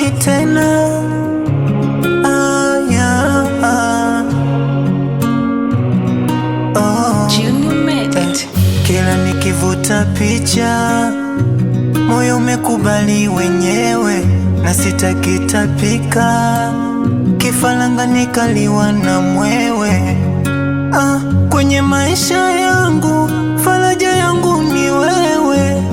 siamini tena. Kila nikivuta picha moyo umekubali wenyewe, na sitakitapika kifalanga nikaliwa na mwewe. Kwenye maisha yangu faraja yangu ni wewe,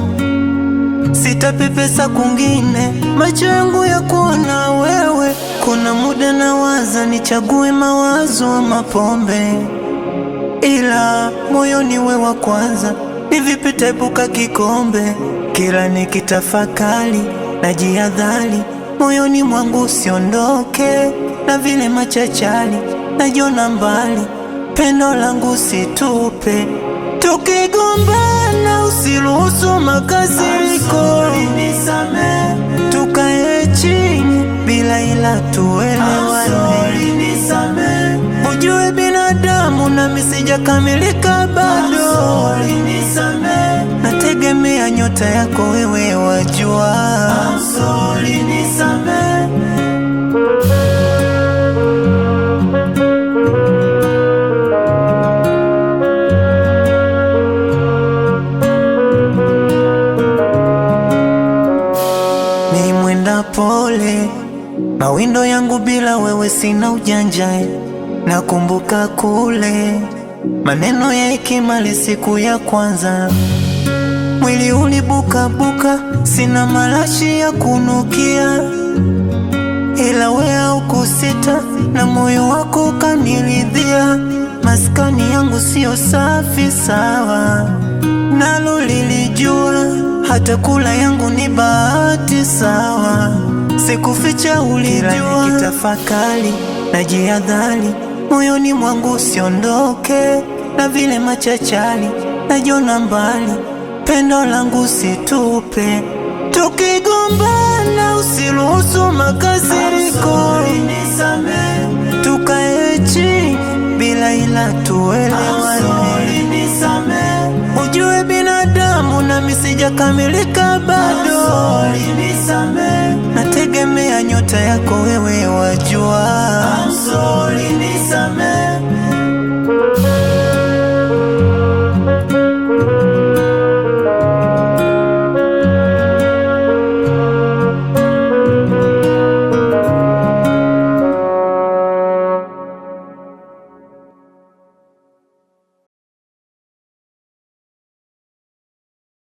sitapepesa kwingine macho yangu ya kuona wewe. Kuna muda nawaza nichague mawazo ama pombe, ila moyo ni wewe wa kwanza. Ni vipi taepuka kikombe? Kila nikitafakari najihadhari, moyoni mwangu usiondoke. Na vile machachari najiona mbali, pendo langu situpe. Tukigombana usiruhusu makasiriko, tukae chini bila ila tuelewane. Ujue binadamu nami sijakamilika bado, nategemea nyota yako wewe wajua. Ni mwenda pole, mawindo yangu bila wewe sina ujanja. Nakumbuka kule maneno ya hekima siku ya kwanza, mwili ulibuka, sina marashi ya kunukia, ila wewe haukusita na moyo wako ukaniridhia. Maskani yangu sio safi sawa, nalo lilijua, hata kula yangu ni bahati sawa. Sikuficha ulijua, nikitafakari najihadhari, moyoni mwangu usiondoke. Na vile machachari najiona mbali, pendo langu situpe. Tukigombana usiruhusu makasiriko, tukae chini bila ila tuelewane. Ujue binadamu nami sijakamilika bado, nategemea nyota yako wewe wajua.